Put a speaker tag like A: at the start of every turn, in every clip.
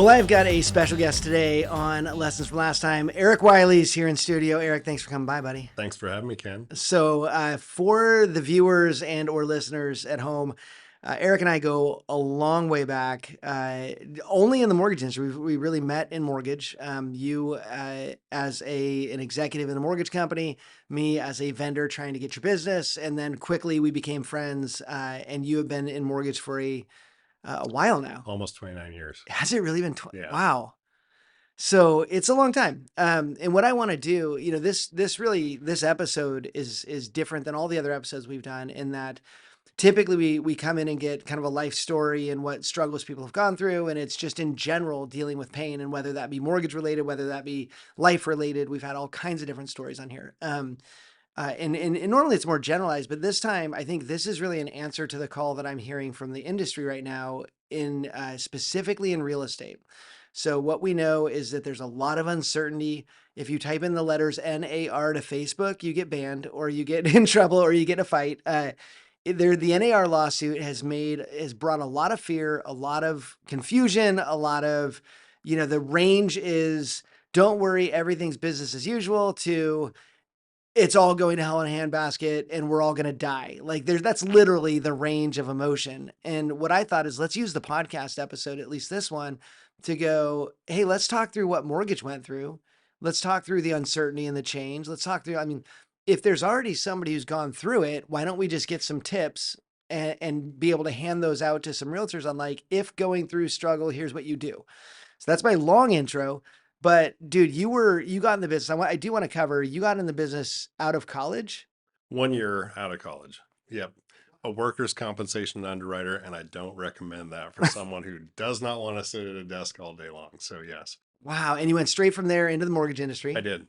A: Well, I've got a special guest today on Lessons from Last Time. Eric Wiley is here in studio. Eric, thanks for coming by, buddy.
B: Thanks for having me, Ken.
A: So for the viewers and or listeners at home, Eric and I go a long way back, only in the mortgage industry. We really met in mortgage. You as an executive in a mortgage company, me as a vendor trying to get your business, and then quickly we became friends, and you have been in mortgage for a while now.
B: Almost 29 years.
A: Has it really been?
B: Yeah.
A: Wow. So it's a long time. And what I want to do, this episode is different than all the other episodes we've done in that typically we come in and get kind of a life story and what struggles people have gone through. And it's just in general dealing with pain, and whether that be mortgage related, whether that be life related. We've had all kinds of different stories on here. And normally it's more generalized, but this time I think this is really an answer to the call that I'm hearing from the industry right now in specifically in real estate. So what we know is that there's a lot of uncertainty. If you type in the letters NAR to Facebook, you get banned or you get in trouble or you get in a fight. The NAR lawsuit has brought a lot of fear, a lot of confusion, a lot of, the range is don't worry, everything's business as usual to it's all going to hell in a handbasket and we're all going to die. Like that's literally the range of emotion. And what I thought is let's use the podcast episode, at least this one, to go, hey, let's talk through what mortgage went through. Let's talk through the uncertainty and the change. Let's talk through, if there's already somebody who's gone through it, why don't we just get some tips and be able to hand those out to some realtors on like, if going through struggle, here's what you do. So that's my long intro. But dude, you got in the business. I do want to cover, you got in the business out of college?
B: 1 year out of college. Yep. A workers' compensation underwriter, and I don't recommend that for someone who does not want to sit at a desk all day long. So yes.
A: Wow. And you went straight from there into the mortgage industry.
B: I did.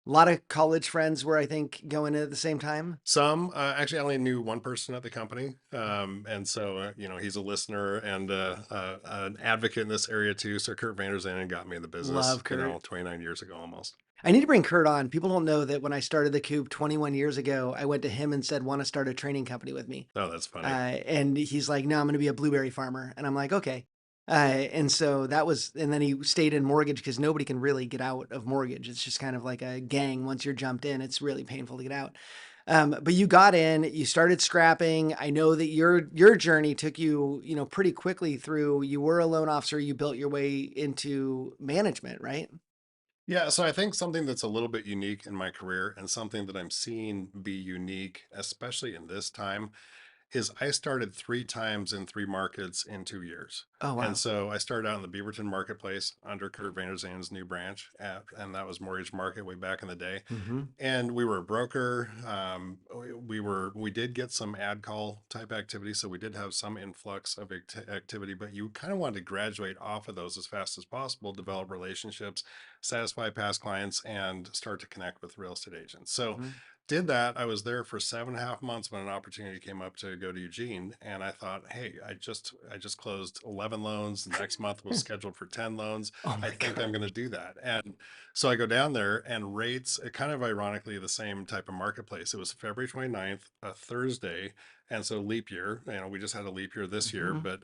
A: A lot of college friends were, I think, going in at the same time.
B: Some, actually, I only knew one person at the company. And so, he's a listener and an advocate in this area too. So 𝗪𝗏𝗏𝗏 got me in the business,
A: Love Kurt.
B: 29 years ago almost.
A: I need to bring Kurt on. People don't know that when I started the Coop 21 years ago, I went to him and said, want to start a training company with me.
B: Oh, that's funny.
A: And he's like, no, I'm going to be a blueberry farmer. And I'm like, okay. And so and then he stayed in mortgage because nobody can really get out of mortgage. It's just kind of like a gang. Once you're jumped in, it's really painful to get out. But you got in, you started scrapping. I know that your journey took you, pretty quickly through, you were a loan officer, you built your way into management, right?
B: Yeah, so I think something that's a little bit unique in my career and something that I'm seeing be unique, especially in this time, is I started 3 times in 3 markets in 2 years.
A: Oh, wow.
B: And so I started out in the Beaverton marketplace under 𝗪𝗏𝗏𝗏's new branch, and that was Mortgage Market way back in the day.
A: Mm-hmm.
B: And we were a broker. We did get some ad call type activity, so we did have some influx of activity, but you kind of wanted to graduate off of those as fast as possible, develop relationships, satisfy past clients, and start to connect with real estate agents. So
A: Mm-hmm.
B: did that. I was there for 7.5 months when an opportunity came up to go to Eugene, and I thought, hey, I just closed 11 loans. The next month was scheduled for 10 loans.
A: Oh my
B: I think
A: God.
B: I'm going to do that. And so I go down there, and rates, kind of ironically the same type of marketplace. It was February 29th, a Thursday, and so leap year. We just had a leap year this year,
A: Mm-hmm.
B: but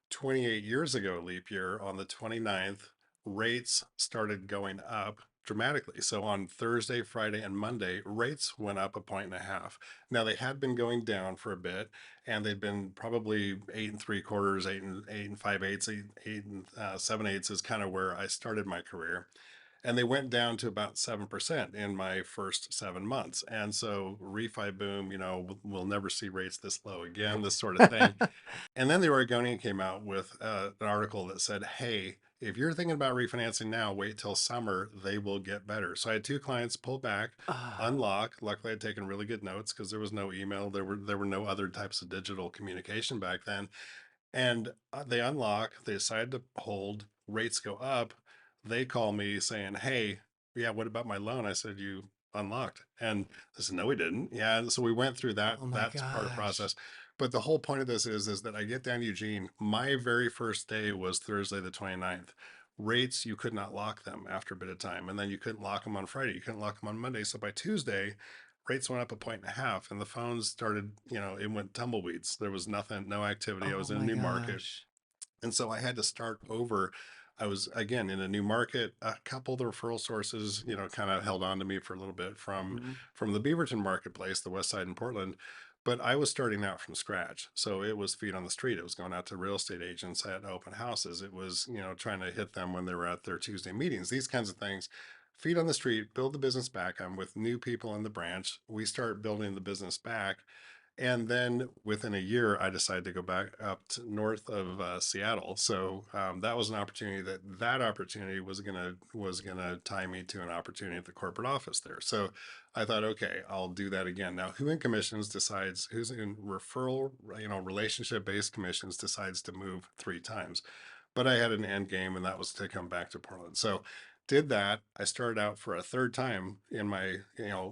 B: 28 years ago, leap year, on the 29th, rates started going up dramatically. So on Thursday, Friday, and Monday, rates went up 1.5 points. Now they had been going down for a bit, and they'd been probably 8 3/4, 8 5/8, 8 7/8 is kind of where I started my career. And they went down to about 7% in my first 7 months. And so refi boom, we'll never see rates this low again, this sort of thing. And then the Oregonian came out with an article that said, hey, if you're thinking about refinancing now, wait till summer, they will get better. So I had 2 clients pull back, unlock. Luckily, I'd taken really good notes because there was no email. There were no other types of digital communication back then. And they unlock, they decide to hold, rates go up. They call me saying, hey, yeah, what about my loan? I said, you unlocked. And I said, no, we didn't. Yeah. And so we went through that.
A: Oh my
B: That's part of the
A: gosh.
B: process. But the whole point of this is that I get down to Eugene. My very first day was Thursday, the 29th. Rates, you could not lock them after a bit of time. And then you couldn't lock them on Friday. You couldn't lock them on Monday. So by Tuesday, rates went up 1.5 points, and the phones started, it went tumbleweeds. There was nothing, no activity. I
A: Oh
B: was in a
A: my
B: new market.
A: gosh.
B: And so I had to start over I was again in a new market. A couple of the referral sources, kind of held on to me for a little bit
A: Mhm.
B: from the Beaverton marketplace, the west side in Portland. But I was starting out from scratch. So it was feet on the street. It was going out to real estate agents at open houses. It was, trying to hit them when they were at their Tuesday meetings, these kinds of things. Feet on the street, build the business back. I'm with new people in the branch. We start building the business back, and then within a year, I decided to go back up to north of Seattle. So that was an opportunity. That opportunity was gonna tie me to an opportunity at the corporate office there. So I thought, okay, I'll do that again. Now, who in commissions decides? Who's in referral? Relationship based commissions decides to move 3 times. But I had an end game, and that was to come back to Portland. So did that. I started out for a third time in my,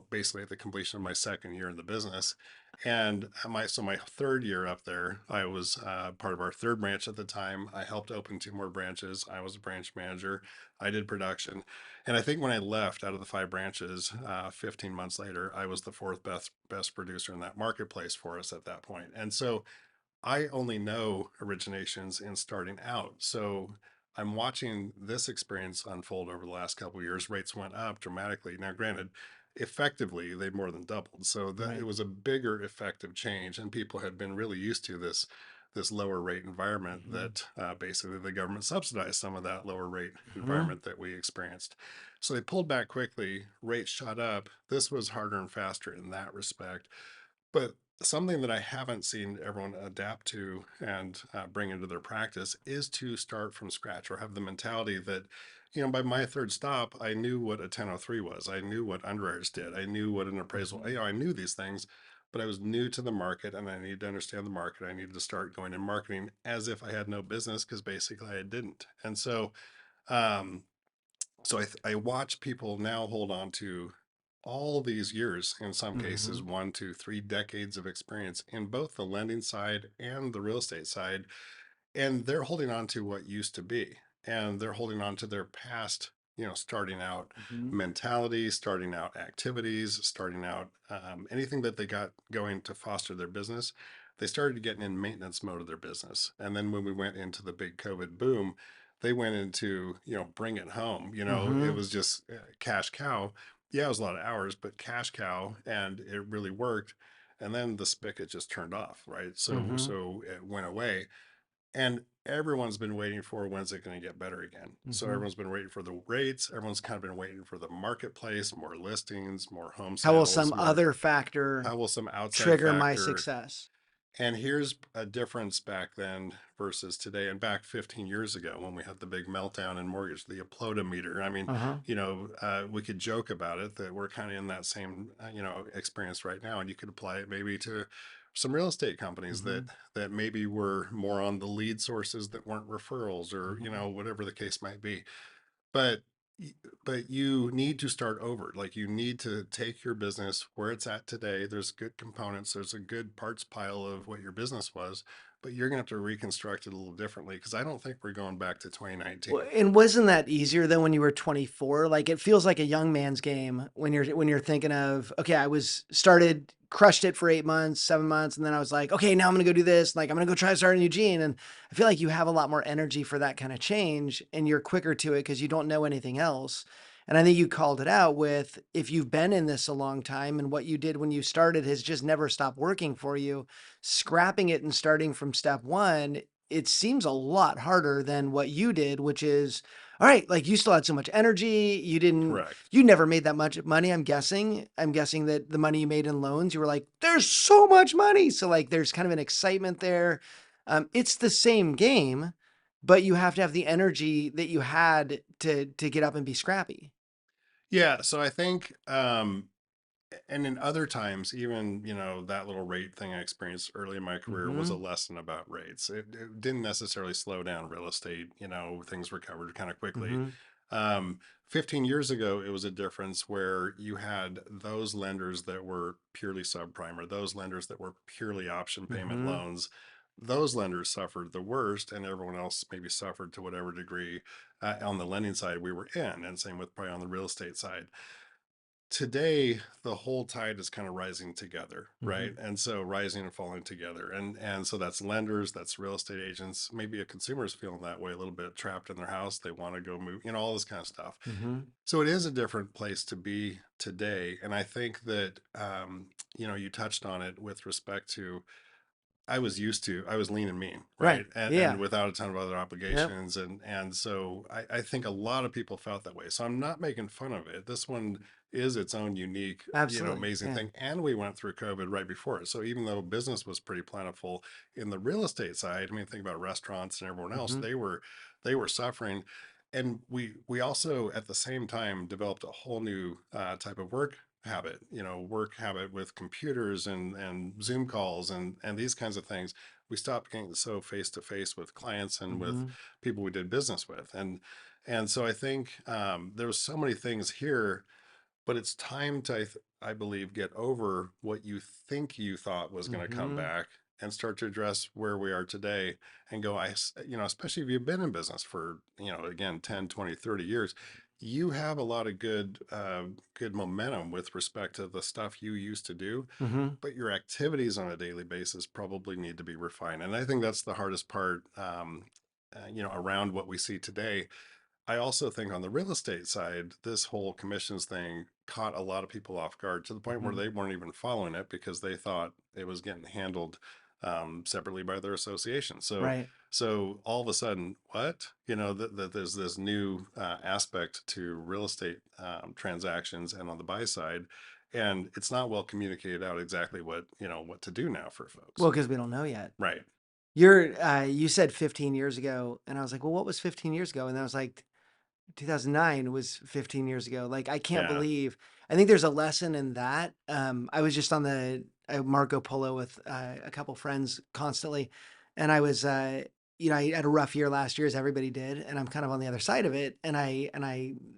B: basically at the completion of my second year in the business. And my third year up there, I was part of our third branch at the time. I helped open 2 more branches. I was a branch manager. I did production, and I think when I left out of the 5 branches, 15 months later, I was the fourth best producer in that marketplace for us at that point. And so I only know originations in starting out. So I'm watching this experience unfold over the last couple of years. Rates went up dramatically. Now, granted, effectively they more than doubled. So that it
A: Right.
B: was a bigger effective change, and people had been really used to this lower rate environment
A: Mhm.
B: that basically the government subsidized some of that lower rate
A: Mhm.
B: environment that we experienced. So they pulled back quickly, rates shot up. This was harder and faster in that respect. But something that I haven't seen everyone adapt to and bring into their practice is to start from scratch, or have the mentality that, by my third stop, I knew what a 1003 was. I knew what underwriters did. I knew what an appraisal,
A: Mhm.
B: I knew these things, but I was new to the market and I needed to understand the market. I needed to start going in marketing as if I had no business, because basically I didn't. And um, I watch people now hold on to all these years, in some cases,
A: Mhm.
B: 1 to 3 decades of experience in both the lending side and the real estate side, and they're holding on to what used to be, and they're holding on to their past, starting out
A: Mhm.
B: mentality, starting out activities, starting out anything that they got going to foster their business. They started getting in maintenance mode of their business, and then when we went into the big COVID boom, they went into, bring it home. It
A: Mhm.
B: was just cash cow. Yeah, it was a lot of hours, but cash cow, and it really worked. And then the spigot just turned off, right? So
A: Mhm.
B: it went away, and everyone's been waiting for, when's it going to get better again. So
A: Mhm.
B: everyone's been waiting for the rates. Everyone's kind of been waiting for the marketplace, more listings, more home
A: How will
B: sales,
A: some
B: more,
A: other factor
B: how will some outside
A: trigger my
B: factor.
A: success?
B: And here's a difference back then versus today. And back 15 years ago, when we had the big meltdown in mortgage, the 𝗪𝗏. I mean,
A: Uh-huh.
B: we could joke about it, that we're kind of in that same, experience right now. And you could apply it maybe to some real estate companies that
A: Mhm.
B: maybe were more on the lead sources that weren't referrals, or
A: Mhm.
B: whatever the case might be. But but you need to start over. Like, you need to take your business where it's at today. There's good components, there's a good parts pile of what your business was, but you're gonna have to reconstruct it a little differently, because I don't think we're going back to
A: Well,
B: 2019.
A: and wasn't that easier than when you were 24? Like it feels like a young man's game when you're thinking of, okay, I was started, crushed it for 8 months, 7 months, and then I was like, okay, now I'm gonna go do this. Like I'm gonna go try to start in Eugene. And I feel like you have a lot more energy for that kind of change and you're quicker to it because you don't know anything else. And I think you called it out with if you've been in this a long time and what you did when you started has just never stopped working for you, scrapping it and starting from step one, it seems a lot harder than what you did, which is, all right, like you still had so much energy.
B: Correct.
A: You never made that much money. I'm guessing. I'm guessing that the money you made in loans, you were like, there's so much money. So like, there's kind of an excitement there. It's the same game, but you have to have the energy that you had to get up and be scrappy.
B: Yeah, so I think and in other times, even, that little rate thing I experienced early in my career was a
A: Hmm.
B: lesson about rates. It didn't necessarily slow down real estate. Things recovered kind of quickly.
A: Hmm.
B: 15 years ago, it was a difference where you had those lenders that were purely subprime, or those lenders that were purely option payment
A: Hmm.
B: loans. Those lenders suffered the worst, and everyone else maybe suffered to whatever degree on the lending side we were in, and same with probably on the real estate side. today the whole tide is kind of rising together, right?
A: Hmm.
B: And so rising and falling together, and so that's lenders, that's real estate agents, maybe a consumer is feeling that way, a little bit trapped in their house, they want to go move, all this kind of stuff.
A: Hmm.
B: So it is a different place to be today, and I think that you touched on it with respect to, I was lean and mean,
A: Right.
B: right? And
A: Yeah.
B: without a ton of other
A: Yep.
B: obligations. And so I think a lot of people felt that way. So I'm not making fun of it. This one is its own unique,
A: Absolutely.
B: amazing
A: Yeah.
B: thing. And we went through COVID right before it. So even though business was pretty plentiful in the real estate side, I mean, think about restaurants and everyone else,
A: Hmm.
B: they were suffering. And we also at the same time developed a whole new type of work habit with computers and Zoom calls and these kinds of things. We stopped getting so face to face with clients and with
A: Hmm.
B: people we did business with, and so I think there was so many things here, but it's time to I believe get over what you think you thought was going to come
A: Hmm.
B: back and start to address where we are today and go, especially if you've been in business for, again, 10, 20, 30 years, you have a lot of good momentum with respect to the stuff you used to do,
A: Hmm.
B: but your activities on a daily basis probably need to be refined. And I think that's the hardest part, around what we see today. I also think on the real estate side, this whole commissions thing caught a lot of people off guard to the point where
A: Hmm.
B: they weren't even following it because they thought it was getting handled separately by their association. So,
A: Right.
B: so all of a sudden, what that there's this new aspect to real estate transactions and on the buy side, and it's not well communicated out exactly what to do now for folks.
A: Well, because we don't know yet.
B: Right.
A: You said 15 years ago, and I was like, well, what was 15 years ago? And I was like, 2009 was 15 years ago. Like, I can't
B: Yeah.
A: believe, I think there's a lesson in that. I was just on the Marco Polo with a couple friends constantly. And I was, I had a rough year last year, as everybody did. And I'm kind of on the other side of it. And I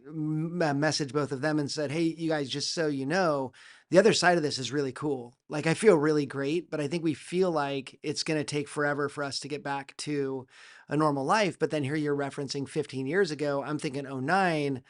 A: messaged both of them and said, hey, you guys, just so you know, the other side of this is really cool. Like, I feel really great, but I think we feel like it's going to take forever for us to get back to a normal life. But then here you're referencing 15 years ago. I'm thinking '09,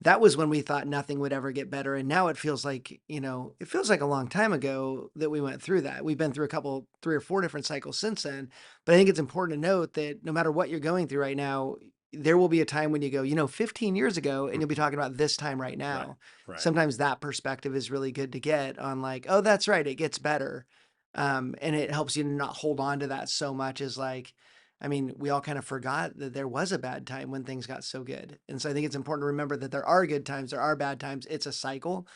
A: that was when we thought nothing would ever get better. And now it feels like, it feels like a long time ago that we went through that. We've been through a couple, three or four different cycles since then. But I think it's important to note that no matter what you're going through right now, there will be a time when you go, 15 years ago, and you'll be
B: Mhm.
A: talking about this time right
B: Right.
A: now.
B: Right.
A: Sometimes that perspective is really good to get on, like, oh, that's right, it gets better. And it helps you to not hold on to that so much as, like, I mean, we all kind of forgot that there was a bad time when things got so good. And so I think it's important to remember that there are good times, there are bad times. It's a cycle.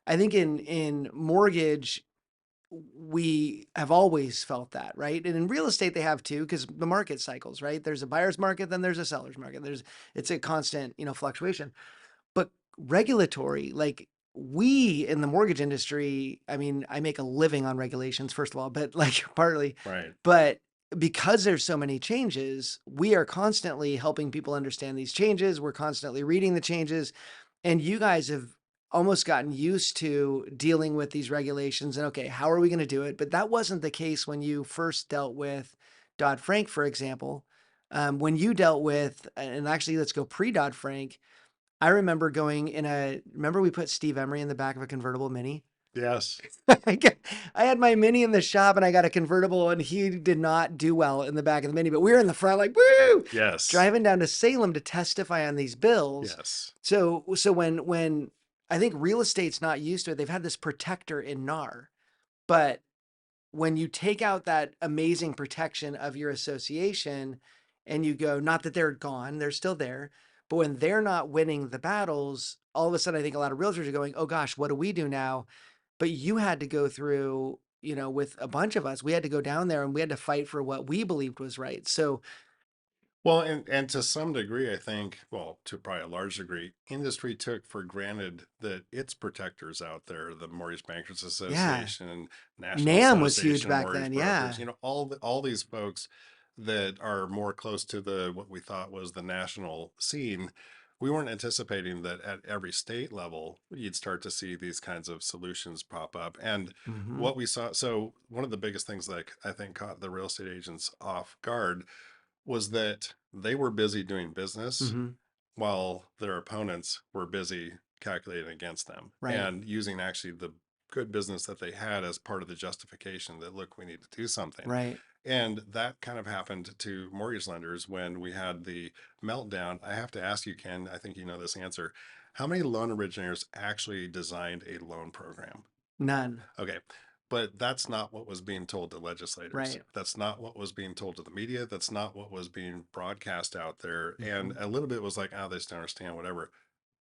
A: I think in mortgage, we have always felt that, right? And in real estate, they have too, because the market cycles, right? There's a buyer's market, then there's a seller's market. It's a constant, fluctuation. But regulatory, like, we in the mortgage industry, I mean, I make a living on regulations, first of all, but like partly,
B: Right.
A: but because there's so many changes, we are constantly helping people understand these changes. We're constantly reading the changes. And you guys have almost gotten used to dealing with these regulations and, okay, how are we going to do it? But that wasn't the case when you first dealt with Dodd-Frank, for example. When you dealt with, and actually, let's go pre-Dodd-Frank, I remember remember we put Steve Emery in the back of a convertible Mini?
B: Yes.
A: I got- I had my Mini in the shop and I got a convertible and he did not do well in the back of the Mini, but we were in the front like, woo,
B: Yes.
A: driving down to Salem to testify on these bills.
B: Yes.
A: So when I think real estate's not used to it, they've had this protector in NAR, but when you take out that amazing protection of your association and you go, not that they're gone, they're still there, but when they're not winning the battles, all of a sudden I think a lot of realtors are going, oh gosh, what do we do now? But you had to go through, with a bunch of us, we had to go down there and we had to fight for what we believed was right. So
B: Well, and to some degree, I think, well, to probably a large degree, industry took for granted that its protectors out there, the Mortgage Bankers
A: yeah,
B: Association, National
A: NAM was huge
B: Association of
A: back
B: Mortgage
A: then.
B: Brokers,
A: Yeah.
B: all these folks that are more close to the what we thought was the national scene. We weren't anticipating that at every state level you'd start to see these kinds of solutions pop up. And
A: Hmm.
B: what we saw, so one of the biggest things that I think caught the real estate agents off guard was that they were busy doing business
A: Hmm.
B: while their opponents were busy calculated against them,
A: Right.
B: and using actually the good business that they had as part of the justification that, look, we need to do something.
A: Right.
B: And that kind of happened to mortgage lenders when we had the meltdown. I have to ask you, Ken, I think you know this answer. How many loan originators actually designed a loan program?
A: None.
B: Okay. But that's not what was being told to legislators.
A: Right.
B: That's not what was being told to the media. That's not what was being broadcast out there. And
A: Mhm.
B: a little bit was like, oh, they just don't understand, whatever.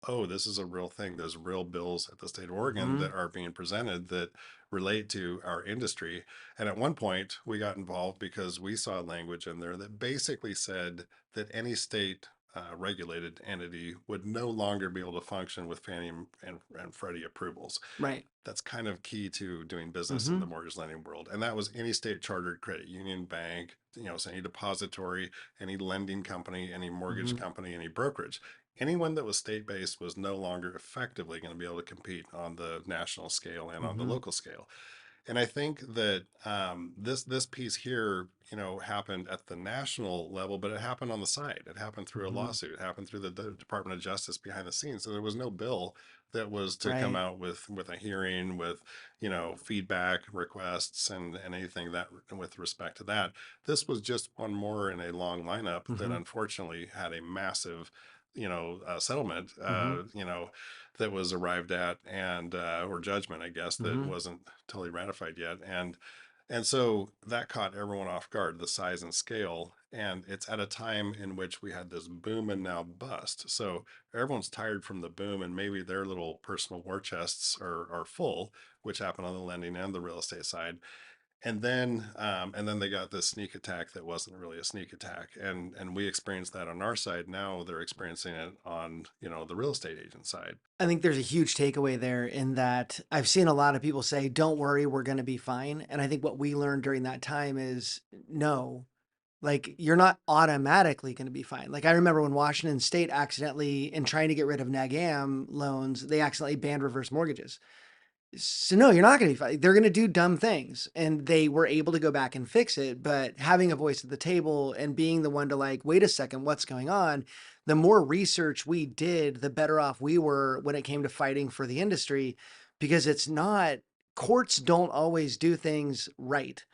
B: Oh, this is a real thing. There's real bills at the state of Oregon
A: Mhm.
B: that are being presented that relate to our industry. And at one point, we got involved because we saw language in there that basically said that any state regulated entity would no longer be able to function with Fannie and Freddie approvals.
A: Right.
B: That's kind of key to doing business in the
A: Mhm.
B: mortgage lending world. And that was any state chartered credit union, bank, so any depository, any lending company, any mortgage
A: Mhm.
B: company, any brokerage. Anyone that was state based was no longer effectively going to be able to compete on the national scale and on the
A: Mhm.
B: local scale. And I think that this piece here, happened at the national level, but it happened on the side. It happened through a
A: Mhm.
B: lawsuit. It happened through the Department of Justice behind the scenes. So there was no bill that was to come
A: Right.
B: out with a hearing, with feedback requests and anything that with respect to that. This was just one more in a long lineup that
A: Mhm.
B: unfortunately had a massive settlement
A: Mhm.
B: that was arrived at, and or judgment, I guess, that
A: Mhm.
B: wasn't totally ratified yet. And so that caught everyone off guard, the size and scale. And it's at a time in which we had this boom and now bust. So everyone's tired from the boom, and maybe their little personal war chests are full, which happened on the lending and the real estate side. And then they got this sneak attack that wasn't really a sneak attack, and we experienced that on our side. Now they're experiencing it on the real estate agent side.
A: I think there's a huge takeaway there in that I've seen a lot of people say, "Don't worry, we're going to be fine." And I think what we learned during that time is no, like you're not automatically going to be fine. Like I remember when Washington State accidentally, in trying to get rid of NAGAM loans, they accidentally banned reverse mortgages. So no, you're not going to be fine. They're going to do dumb things, and they were able to go back and fix it. But having a voice at the table and being the one to like, wait a second, what's going on? The more research we did, the better off we were when it came to fighting for the industry, because it's not courts don't always do things right.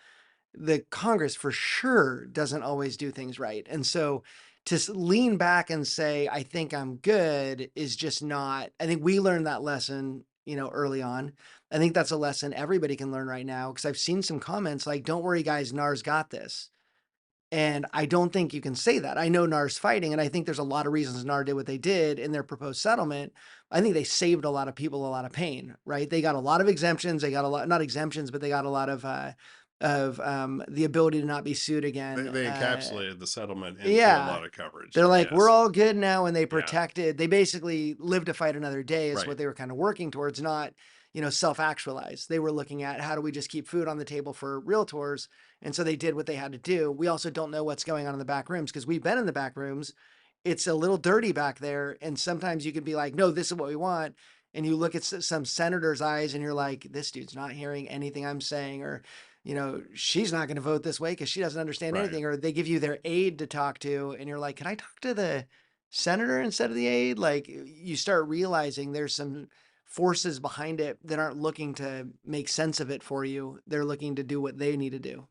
A: The Congress for sure doesn't always do things right, and so to lean back and say, I think I'm good is just not, I think we learned that lesson, early on. I think that's a lesson everybody can learn right now because I've seen some comments like, don't worry, guys, NAR's got this. And I don't think you can say that. I know NAR's fighting, and I think there's a lot of reasons NAR did what they did in their proposed settlement. I think they saved a lot of people a lot of pain, right? They got a lot of exemptions. They got a lot, not exemptions, but they got a lot of the ability to not be sued again.
B: They encapsulated the settlement into a
A: Yeah.
B: lot of coverage.
A: They're like, we're
B: Yes.
A: all good now. And they
B: Yeah.
A: protected, they basically live to fight another day is
B: Right.
A: what they were kind of working towards, not, self-actualize. They were looking at how do we just keep food on the table for realtors? And so they did what they had to do. We also don't know what's going on in the back rooms because we've been in the back rooms. It's a little dirty back there. And sometimes you can be like, no, this is what we want. And you look at some senator's eyes and you're like, this dude's not hearing anything I'm saying, or, she's not going to vote this way because she doesn't understand
B: Right.
A: anything. Or they give you their aide to talk to. And you're like, can I talk to the senator instead of the aide? Like you start realizing there's some forces behind it that aren't looking to make sense of it for you. They're looking to do what they need to do.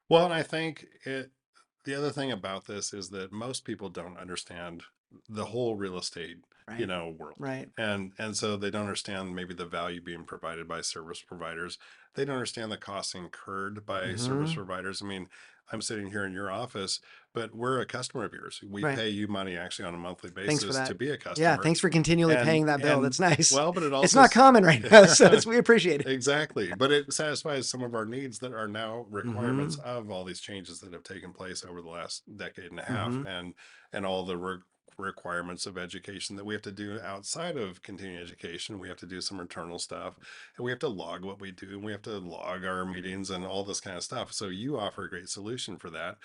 B: Well, and I think the other thing about this is that most people don't understand the whole real estate,
A: Right.
B: world.
A: Right.
B: And so they don't understand maybe the value being provided by service providers. They don't understand the costs incurred by service
A: Hmm.
B: providers. I mean, I'm sitting here in your office, but we're a customer of yours. We
A: Right.
B: pay you money actually on a monthly
A: Thanks for
B: basis to
A: that.
B: be a
A: Yeah.
B: customer.
A: Thanks for continually
B: And
A: paying that bill. That's nice.
B: well, but it
A: It's
B: also
A: not common right now. So we appreciate it.
B: exactly. But it satisfies some of our needs that are now requirements
A: Hmm.
B: of all these changes that have taken place over the last decade and a half,
A: Hmm.
B: and all the requirements of education that we have to do outside of continuing education. We have to do some internal stuff, and we have to log what we do, and we have to log our meetings and all this kind of stuff. So you offer a great solution for that.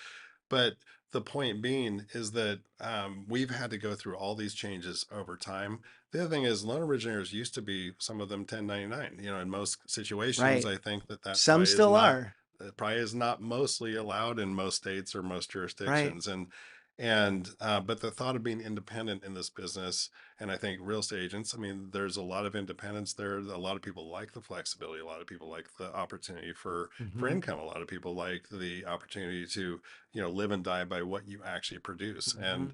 B: But the point being is that we've had to go through all these changes over time. The other thing is loan originators used to be, some of them, 1099. In most situations,
A: Right.
B: I think that
A: Some
B: probably is
A: still
B: not
A: are.
B: mostly allowed in most states or most
A: Right.
B: jurisdictions. And but the thought of being independent in this business, and I think real estate agents, I mean, there's a lot of independence there. A lot of people like the flexibility. A lot of people like the opportunity for
A: Mm-hmm.
B: income. A lot of people like the opportunity to, live and die by what you actually produce.
A: Mm-hmm.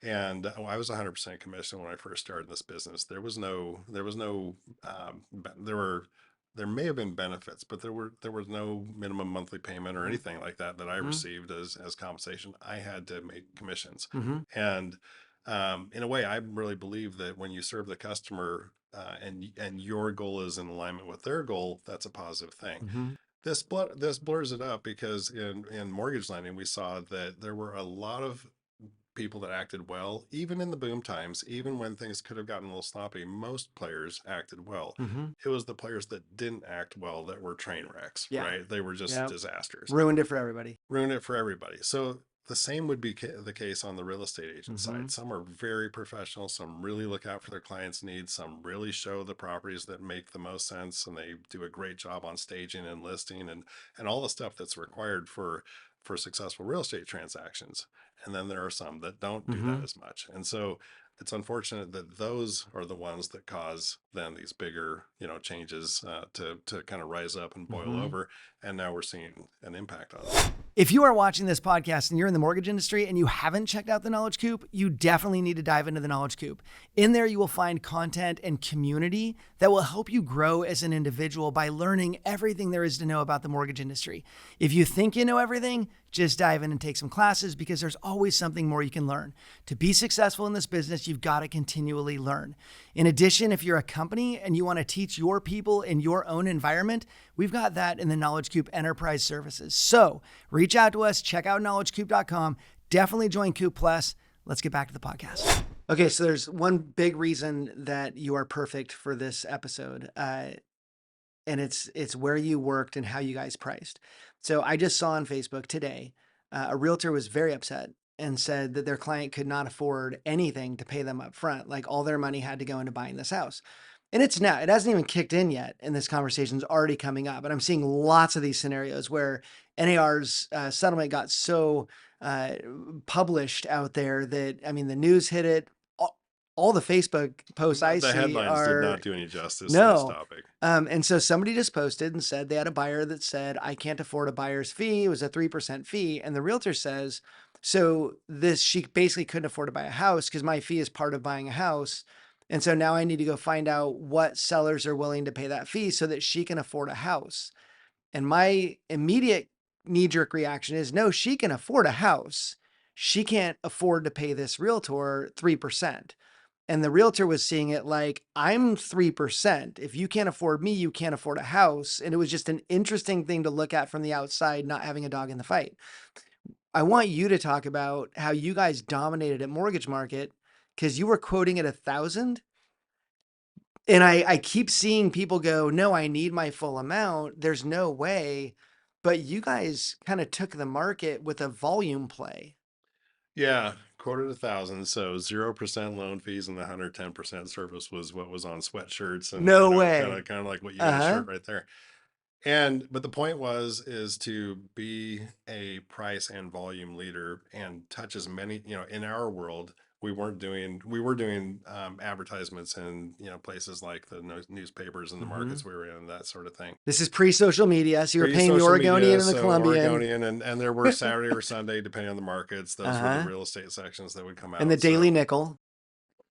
B: And I was 100% commission when I first started this business. There was no there were there may have been benefits, but there was no minimum monthly payment or anything like that that I
A: Mm-hmm.
B: received as compensation. I had to make commissions,
A: Mm-hmm.
B: and in a way, I really believe that when you serve the customer and your goal is in alignment with their goal, that's a positive thing.
A: Mm-hmm.
B: This blurs it up because in mortgage lending, we saw that there were a lot of people that acted well, even in the boom times, even when things could have gotten a little sloppy. Most players acted well.
A: Mm-hmm.
B: It was the players that didn't act well that were train wrecks,
A: Yeah.
B: right? They were just
A: Yeah.
B: disasters,
A: Ruined it for everybody.
B: ruined it for everybody. So the same would be the case on the real estate agent
A: Mm-hmm.
B: side. Some are very professional, some really look out for their clients' needs, some really show the properties that make the most sense, and they do a great job on staging and listing and all the stuff that's required for successful real estate transactions. And then there are some that don't do
A: Mm-hmm.
B: that as much. And so it's unfortunate that those are the ones that cause then these bigger, changes to kind of rise up and boil
A: Mm-hmm.
B: over. And now we're seeing an impact on it.
A: If you are watching this podcast and you're in the mortgage industry and you haven't checked out the Knowledge Coop, you definitely need to dive into the Knowledge Coop. In there, you will find content and community that will help you grow as an individual by learning everything there is to know about the mortgage industry. If you think you know everything, just dive in and take some classes because there's always something more you can learn. To be successful in this business, you've got to continually learn. In addition, if you're a company and you want to teach your people in your own environment, we've got that in the Knowledge Coop Enterprise Services. So reach out to us, check out knowledgecoop.com. Definitely join Coop Plus. Let's get back to the podcast. Okay, so there's one big reason that you are perfect for this episode, and it's where you worked and how you guys priced. So I just saw on Facebook today, a realtor was very upset and said that their client could not afford anything to pay them up front. Like all their money had to go into buying this house. And it hasn't even kicked in yet. And this conversation's already coming up. And I'm seeing lots of these scenarios where NAR's settlement got so uh, published out there that, I mean, the news hit it. All the Facebook posts I
B: The
A: see
B: headlines did
A: are
B: not do any justice to this
A: no.
B: topic.
A: And so somebody just posted and said they had a buyer that said, I can't afford a buyer's fee. It was a 3% fee. And the realtor says, so she basically couldn't afford to buy a house because my fee is part of buying a house. And so now I need to go find out what sellers are willing to pay that fee so that she can afford a house. And my immediate knee-jerk reaction is, no, she can afford a house. She can't afford to pay this realtor 3%. And the realtor was seeing it like, I'm 3%. If you can't afford me, you can't afford a house. And it was just an interesting thing to look at from the outside, not having a dog in the fight. I want you to talk about how you guys dominated at Mortgage Market because you were quoting at 1,000. And I keep seeing people go, no, I need my full amount. There's no way. But you guys kind of took the market with a volume play.
B: Yeah, quoted 1,000. So 0% loan fees and the 110% service was what was on sweatshirts and
A: No
B: kind
A: way.
B: of like what you got a
A: Uh-huh.
B: shirt right there. But the point is to be a price and volume leader and touch as many, in our world, we were doing advertisements in, places like the newspapers and the
A: Mm-hmm.
B: markets we were in and that sort of thing.
A: This is pre-social media, so you were paying the
B: Pre-social
A: Oregonian
B: media,
A: and the
B: so
A: Columbian.
B: Oregonian and there were Saturday or Sunday, depending on the markets. Those were the
A: Uh-huh.
B: real estate sections that would come
A: And the
B: out.
A: Daily
B: So
A: Nickel.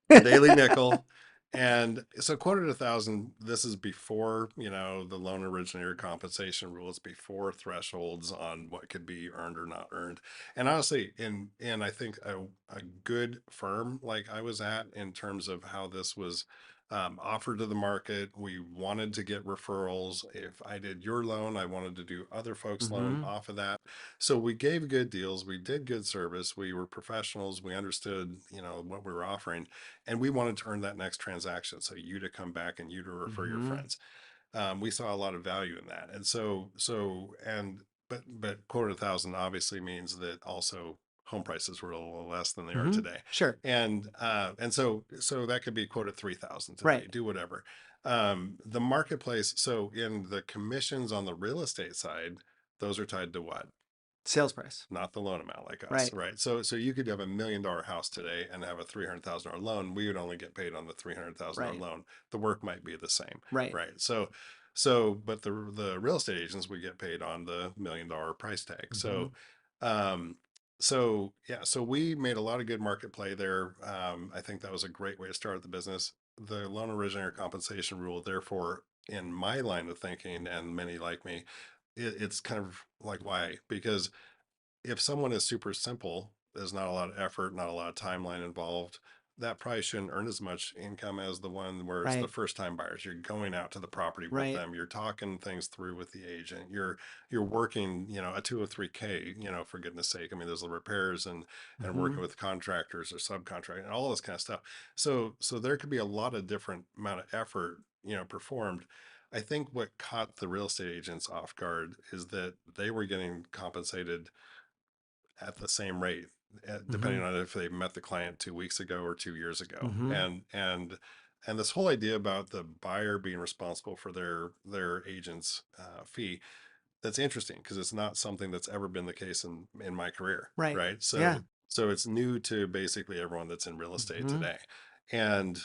B: the Daily Nickel. And so quoted 1,000, this is before, the loan originator compensation rules, before thresholds on what could be earned or not earned. And honestly, in I think a good firm like I was at in terms of how this was offered to the market, we wanted to get referrals. If I did your loan, I wanted to do other folks' loan
A: Mm-hmm.
B: off of that. So we gave good deals, we did good service, we were professionals, we understood, what we were offering, and we wanted to earn that next transaction. So you to come back and you to refer your
A: Mm-hmm.
B: friends. We saw a lot of value in that. And but quoted 1,000 obviously means that also home prices were a little less than they are
A: Mm-hmm.
B: today.
A: Sure.
B: And so that could be quoted 3,000 today,
A: Right.
B: do whatever. The marketplace, so in the commissions on the real estate side, those are tied to what?
A: Sales price.
B: not the loan amount like us,
A: Right.
B: right? So you could have $1 million house today and have a $300,000 loan. We would only get paid on the $300,000
A: Right.
B: loan. The work might be the same,
A: Right.
B: right? But the real estate agents, we get paid on the $1 million price tag.
A: Mm-hmm.
B: Um, so yeah, so we made a lot of good market play there. I think that was a great way to start the business. The loan originator compensation rule, therefore, in my line of thinking, and many like me, it's kind of like why? Because if someone is super simple, there's not a lot of effort, not a lot of timeline involved, that probably shouldn't earn as much income as the one where it's the
A: Right.
B: first time buyers. You're going out to the property with
A: Right.
B: them. You're talking things through with the agent. You're working, a 203K, for goodness sake. I mean, there's the repairs and
A: Mm-hmm.
B: working with contractors or subcontractors and all this kind of stuff. So there could be a lot of different amount of effort, performed. I think what caught the real estate agents off guard is that they were getting compensated at the same rate,
A: Mm-hmm.
B: depending on if they met the client 2 weeks ago or 2 years ago.
A: Mm-hmm.
B: And this whole idea about the buyer being responsible for their agent's fee, that's interesting because it's not something that's ever been the case in my career,
A: Right.
B: right?
A: Yeah.
B: So it's new to basically everyone that's in real estate
A: Mm-hmm.
B: today. And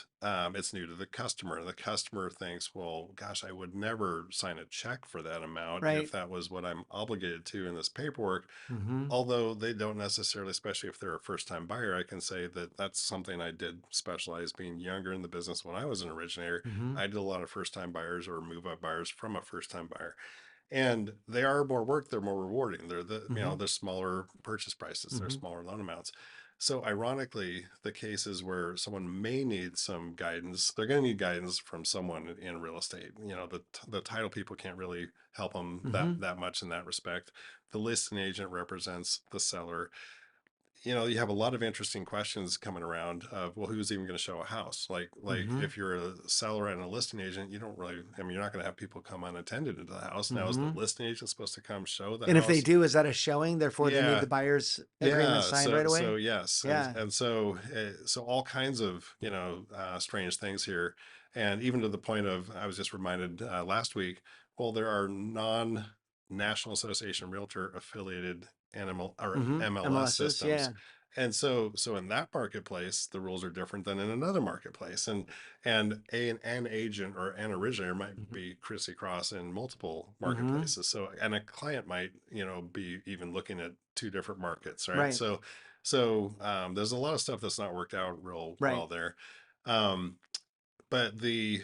B: it's new to the customer. The customer thinks, well, gosh, I would never sign a check for that amount if
A: Right.
B: that was what I'm obligated to in this paperwork.
A: Mm-hmm.
B: Although they don't necessarily, especially if they're a first time buyer, I can say that that's something I did specialize being younger in the business. When I was an originator,
A: Mm-hmm.
B: I did a lot of first time buyers or move up buyers from a first time buyer, and they are more work. They're more rewarding.
A: Mm-hmm.
B: They're smaller purchase prices. They're
A: Mm-hmm.
B: smaller loan amounts. So ironically, the cases where someone may need some guidance, they're going to need guidance from someone in real estate. The title people can't really help them
A: Mm-hmm.
B: that much in that respect. The listing agent represents the seller. You have a lot of interesting questions coming around of, well, who's even going to show a house? Like
A: Mm-hmm.
B: if you're a seller and a listing agent, you don't really, I mean, you're not going to have people come unattended into the house. Now, is the
A: Mm-hmm.
B: listing agent supposed to come show the
A: And if they
B: house?
A: do, is that a showing? Therefore, they need
B: Yeah.
A: the buyer's agreement
B: Yeah,
A: signed right
B: so
A: away?
B: yes,
A: Yeah.
B: so all kinds of strange things here, and even to the point of, I was just reminded last week. Well, there are non-National Association Realtor affiliated animal or
A: Mm-hmm.
B: MLS
A: MLSs.
B: systems,
A: Yeah.
B: and so in that marketplace, the rules are different than in another marketplace, and an agent or an originator might
A: Mm-hmm.
B: be crissy-cross in multiple
A: Mm-hmm.
B: marketplaces. So, and a client might, be even looking at two different markets, right?
A: Right.
B: So there's a lot of stuff that's not worked out real
A: Right.
B: well there. Um, but the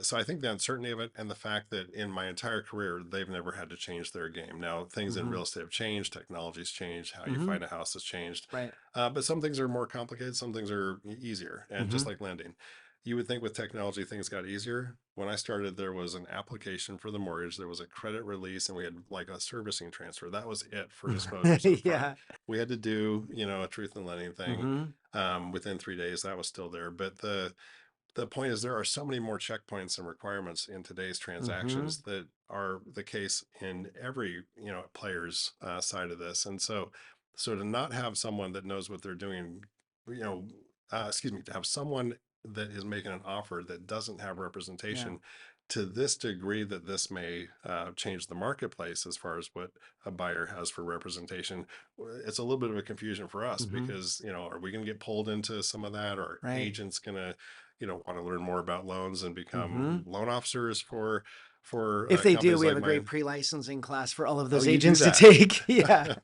B: so I think the uncertainty of it and the fact that in my entire career they've never had to change their game. Now things in
A: Mm-hmm.
B: real estate have changed, technology's changed, how you
A: Mm-hmm.
B: find a house has changed.
A: Right.
B: But some things are more complicated, some things are easier. And
A: Mm-hmm.
B: just like lending, you would think with technology things got easier. When I started, there was an application for the mortgage, there was a credit release, and we had like a servicing transfer. That was it for disclosures up front.
A: Yeah.
B: We had to do, a truth in lending thing
A: Mm-hmm.
B: within 3 days. That was still there. But the point is there are so many more checkpoints and requirements in today's
A: Mm-hmm.
B: transactions that are the case in every player's side of this. And so to not have someone that knows what they're doing, you know excuse me, to have someone that is making an offer that doesn't have
A: Yeah.
B: representation to this degree that this may change the marketplace as far as what a buyer has for representation. It's a little bit of a confusion for us
A: Mm-hmm.
B: because are we going to get pulled into some of that, or
A: Right.
B: agents going to want to learn more about loans and
A: Mm-hmm.
B: become loan officers for
A: If they do,
B: companies
A: we have
B: like
A: a great
B: mine?
A: pre-licensing class for all of
B: Oh,
A: those
B: you do
A: agents to
B: that.
A: take. Yeah.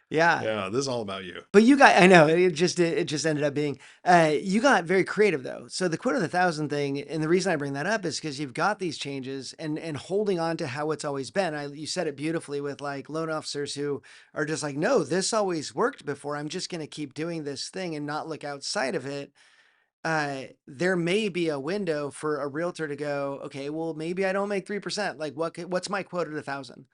A: Yeah.
B: Yeah, this is all about you.
A: But you got, I know it just ended up being, you got very creative though. So the quote of the thousand thing, and the reason I bring that up is because you've got these changes and holding on to how it's always been. You said it beautifully with like loan officers who are just like, no, this always worked before. I'm just going to keep doing this thing and not look outside of it. There may be a window for a realtor to go, okay, well, maybe I don't make 3%. Like what's my quote at 1,000?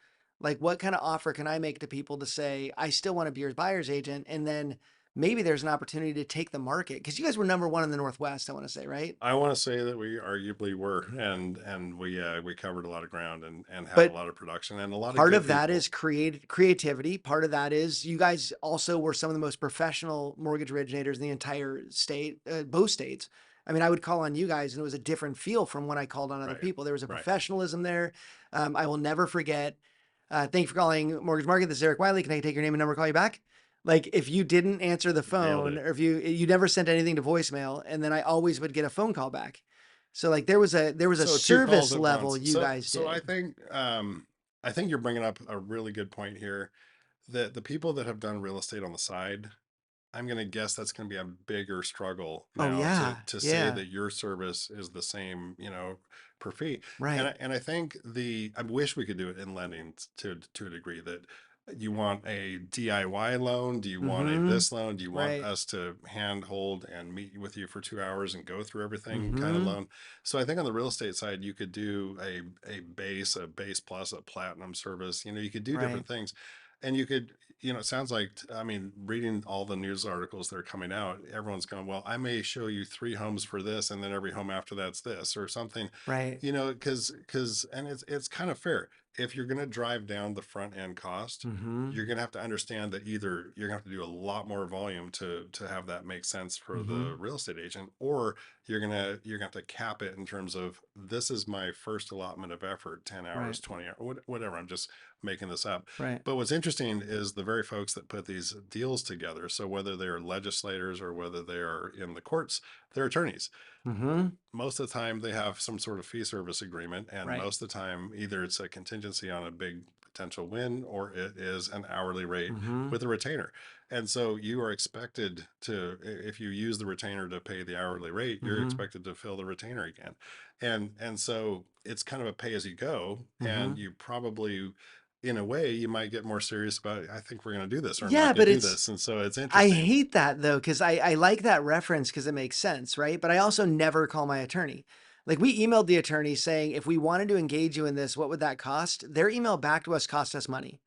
A: Like what kind of offer can I make to people to say, I still want to be your buyer's agent? And then maybe there's an opportunity to take the market. Cause you guys were number one in the Northwest, I want to say, right?
B: I want to say that we arguably were, and we covered a lot of ground and had a
A: But
B: lot of production and a lot of
A: part
B: good
A: of that
B: people.
A: is creativity. Part of that is you guys also were some of the most professional mortgage originators in the entire state, both states. I mean, I would call on you guys and it was a different feel from when I called on other
B: Right,
A: people. There was a
B: right.
A: professionalism there. I will never forget. Thank you for calling Mortgage Market. This is Eric Wiley. Can I take your name and number, call you back? Like if you didn't answer the
B: Nailed
A: phone,
B: it.
A: or if you never sent anything to voicemail, and then I always would get a phone call back. So like there was a
B: So two calls
A: service
B: at
A: level
B: once.
A: you
B: So
A: guys
B: so
A: did.
B: I think you're bringing up a really good point here. That the people that have done real estate on the side, I'm going to guess that's going to be a bigger struggle
A: Oh
B: now to
A: yeah,
B: say
A: yeah,
B: that your service is the same, per fee. And
A: right.
B: I think I wish we could do it in lending to a degree that you want a DIY loan, do you want a
A: Mm-hmm.
B: this loan, do you want
A: Right.
B: us to handhold and meet with you for 2 hours and go through everything kind of
A: Mm-hmm.
B: loan. So I think on the real estate side you could do a base plus a platinum service. You could do
A: Right.
B: different things, and you could, it sounds like, I mean, reading all the news articles that are coming out, everyone's going, well, I may show you 3 homes for this, and then every home after that's this or something,
A: Right.
B: and it's kind of fair. If you're going to drive down the front end cost,
A: Mm-hmm.
B: you're going to have to understand that either you're going to have to do a lot more volume to have that make sense for
A: Mm-hmm.
B: the real estate agent, or you're gonna have to cap it in terms of, this is my first allotment of effort, 10 hours,
A: Right.
B: 20 hours, whatever. I'm just making this up.
A: Right.
B: But what's interesting is the very folks that put these deals together. So whether they're legislators or whether they are in the courts, they're attorneys.
A: Mm-hmm.
B: Most of the time they have some sort of fee service agreement, and
A: Right.
B: most of the time either it's a contingency on a big potential win, or it is an hourly rate
A: Mm-hmm.
B: with a retainer. And so you are expected to, if you use the retainer to pay the hourly rate, you're
A: Mm-hmm.
B: expected to fill the retainer again. And so it's kind of a pay as you go,
A: Mm-hmm.
B: and you probably, in a way, you might get more serious about, I think we're going to do this, or I'm
A: Yeah,
B: not going
A: but
B: to do
A: it's
B: this. And so it's
A: I
B: interesting.
A: hate that though, because I like that reference because it makes sense, right? But I also never call my attorney. Like we emailed the attorney saying, if we wanted to engage you in this, what would that cost? Their email back to us cost us money.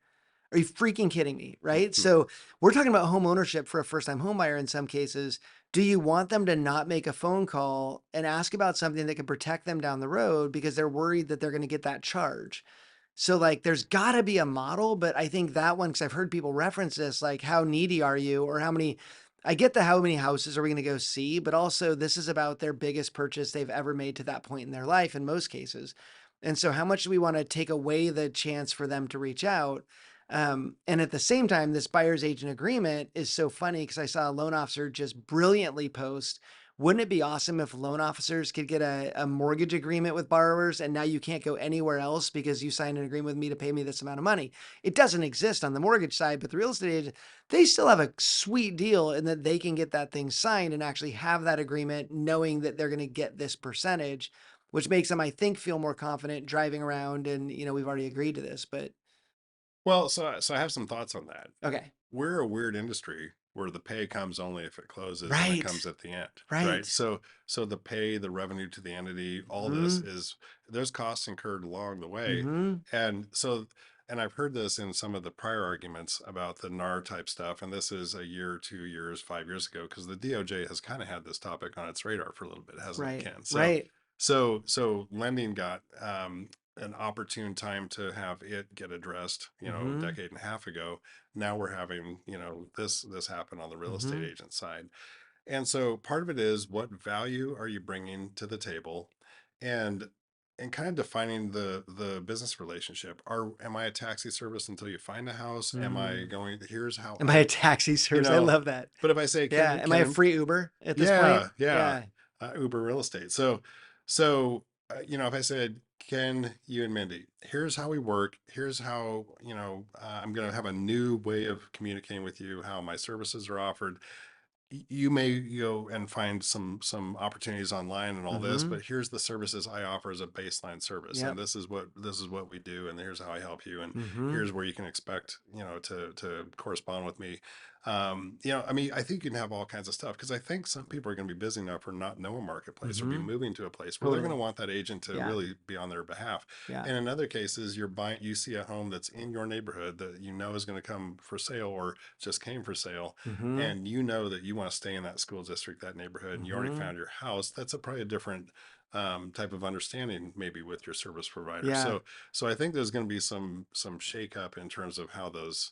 A: Are you freaking kidding me? Right.
B: Mhm.
A: So we're talking about home ownership for a first time home buyer in some cases. Do you want them to not make a phone call and ask about something that could protect them down the road because they're worried that they're going to get that charge? So like there's got to be a model, but I think that one, because I've heard people reference this, like how needy are you, or how many, I get the how many houses are we going to go see, but also this is about their biggest purchase they've ever made to that point in their life in most cases. And so how much do we want to take away the chance for them to reach out? And at the same time, this buyer's agent agreement is so funny because I saw a loan officer just brilliantly post, wouldn't it be awesome if loan officers could get a mortgage agreement with borrowers and now you can't go anywhere else because you signed an agreement with me to pay me this amount of money? It doesn't exist on the mortgage side, but the real estate agent, they still have a sweet deal in that they can get that thing signed and actually have that agreement knowing that they're going to get this percentage, which makes them, I think, feel more confident driving around. And, we've already agreed to this, but
B: Well, so I have some thoughts on that.
A: okay.
B: We're a weird industry where the pay comes only if it closes, and it
A: Right.
B: comes at the end, right?
A: Right.
B: So the pay, the revenue to the entity, all this
A: Hmm.
B: is, there's costs incurred along the way.
A: Hmm.
B: And so, and I've heard this in some of the prior arguments about the NAR type stuff, and this is a year, 2 years, 5 years ago, because the DOJ has kind of had this topic on its radar for a little bit, hasn't it,
A: Right.
B: Ken?
A: Right.
B: So lending got an opportune time to have it get addressed, a
A: Hmm.
B: decade and a half ago. Now we're having, this happen on the real estate
A: Hmm.
B: agent side. And so part of it is, what value are you bringing to the table? And kind of defining the business relationship. Am I a taxi service until you find a house? Am I
A: Mm.
B: going, here's how
A: Am I a taxi
B: you
A: service? I
B: know,
A: love that.
B: but if I say,
A: Yeah. Am I a free Uber at this point?
B: yeah, yeah,
A: Yeah.
B: Uber real estate. So if I said, Ken, you and Mindy, here's how we work. Here's how, I'm going to have a new way of communicating with you, how my services are offered. You may go and find some opportunities online and all this,
A: Hmm.
B: but here's the services I offer as a baseline service, and
A: Yep.
B: this is what we do, and here's how I help you, and
A: Hmm.
B: here's where you can expect, to correspond with me. I mean, I think you can have all kinds of stuff, because I think some people are going to be busy enough or not know a marketplace, or be
A: Hmm.
B: moving to a place where they're going to
A: Totally.
B: want that agent to
A: Yeah.
B: really be on their behalf.
A: Yeah.
B: And in other cases, you see a home that's in your neighborhood that is going to come for sale, or just came for sale,
A: Hmm.
B: and you know that you want to stay in that school district, that neighborhood, and you already
A: Hmm.
B: found your house. That's probably a different type of understanding, maybe, with your service provider.
A: Yeah.
B: So I think there's going to be some shakeup in terms of how those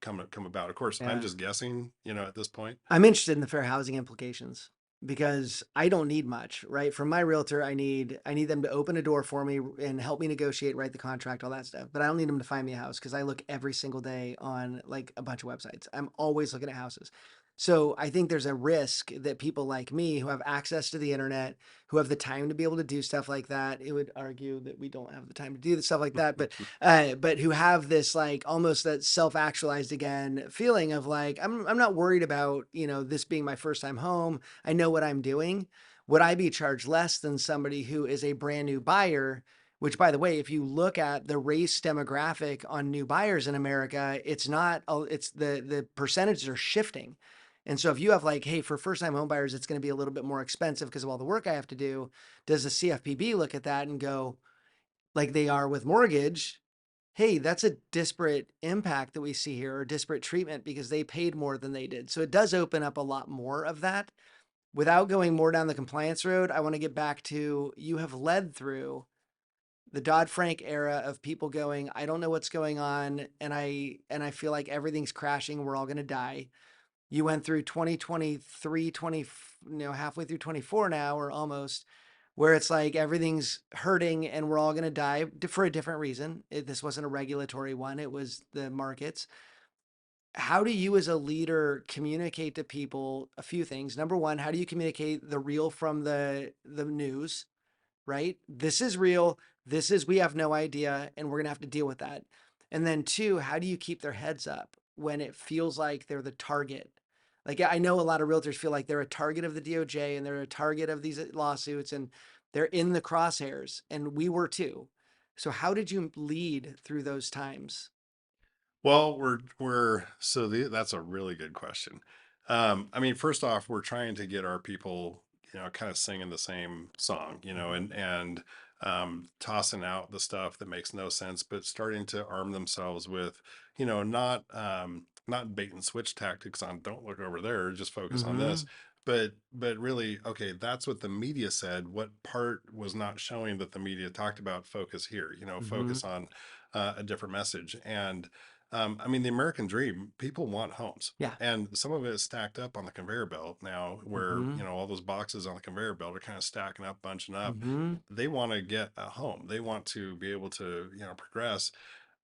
B: come about. Of course, I'm
A: Yeah.
B: just guessing, at this point.
A: I'm interested in the fair housing implications. because I don't need much, right? From my realtor, I need them to open a door for me and help me negotiate, write the contract, all that stuff. But I don't need them to find me a house because I look every single day on like a bunch of websites. I'm always looking at houses. So I think there's a risk that people like me who have access to the internet, who have the time to be able to do stuff like that, it would argue that we don't have the time to do the stuff like that, but who have this like almost that self-actualized again feeling of like I'm not worried about, this being my first time home. I know what I'm doing. Would I be charged less than somebody who is a brand new buyer? Which, by the way, if you look at the race demographic on new buyers in America, it's not, it's the percentages are shifting. And so if you have like, hey, for first time home buyers, it's going to be a little bit more expensive because of all the work I have to do. Does the CFPB look at that and go, like they are with mortgage, hey, that's a disparate impact that we see here, or disparate treatment because they paid more than they did. So it does open up a lot more of that. Without going more down the compliance road, I want to get back to you have led through the Dodd-Frank era of people going, I don't know what's going on, and I feel like everything's crashing, we're all going to die. You went through 2023, 20, halfway through 24 now, or almost, where it's like everything's hurting and we're all going to die for a different reason. This wasn't a regulatory one, it was the markets. How do you as a leader communicate to people a few things? Number one, how do you communicate the real from the news, right? This is real. This is, we have no idea, and we're going to have to deal with that. And then two, how do you keep their heads up when it feels like they're the target? Like, I know a lot of realtors feel like they're a target of the DOJ and they're a target of these lawsuits and they're in the crosshairs, and we were too. So, how did you lead through those times?
B: Well, that's a really good question. I mean, first off, we're trying to get our people, kind of singing the same song,
A: Mm-hmm.
B: and tossing out the stuff that makes no sense, but starting to arm themselves with, not bait and switch tactics on don't look over there, just focus on
A: Mm-hmm.
B: this. But really, okay, that's what the media said. What part was not showing that the media talked about? Focus here,
A: Mm-hmm.
B: focus on a different message. And I mean, the American dream, people want homes.
A: Yeah.
B: And some of it is stacked up on the conveyor belt now, where,
A: Mm-hmm.
B: all those boxes on the conveyor belt are kind of stacking up, bunching up.
A: Mm-hmm.
B: They want to get a home. They want to be able to, progress.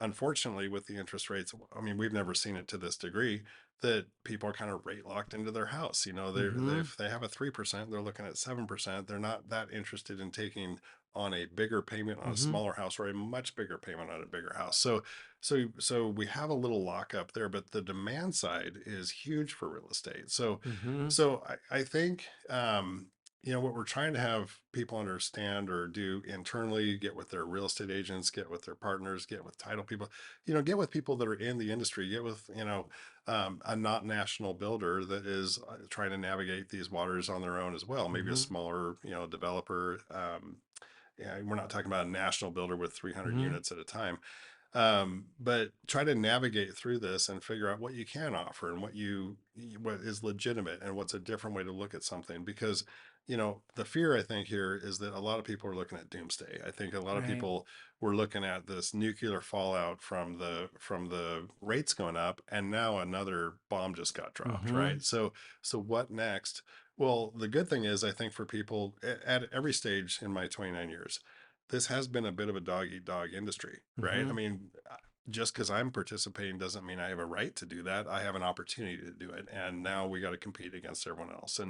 B: Unfortunately, with the interest rates, I mean, we've never seen it to this degree that people are kind of rate locked into their house.
A: Mm-hmm.
B: They have a 3%, they're looking at 7%. They're not that interested in taking on a bigger payment on a
A: Mm-hmm.
B: smaller house or a much bigger payment on a bigger house. So we have a little lockup there, but the demand side is huge for real estate. So
A: Mm-hmm.
B: so I think what we're trying to have people understand or do internally, get with their real estate agents, get with their partners, get with title people, get with people that are in the industry, get with a not national builder that is trying to navigate these waters on their own as well. Maybe a
A: Mm-hmm.
B: smaller developer. Yeah, we're not talking about a national builder with 300
A: Mm-hmm.
B: units at a time, but try to navigate through this and figure out what you can offer and what is legitimate and what's a different way to look at something. Because the fear I think here is that a lot of people are looking at doomsday. I think a lot of
A: Right.
B: people were looking at this nuclear fallout from the rates going up, and now another bomb just got dropped,
A: Mm-hmm.
B: right? So what next? Well, the good thing is, I think for people at every stage in my 29 years, this has been a bit of a dog eat dog industry, right?
A: Mm-hmm.
B: I mean, just because I'm participating doesn't mean I have a right to do that. I have an opportunity to do it. And now we got to compete against everyone else.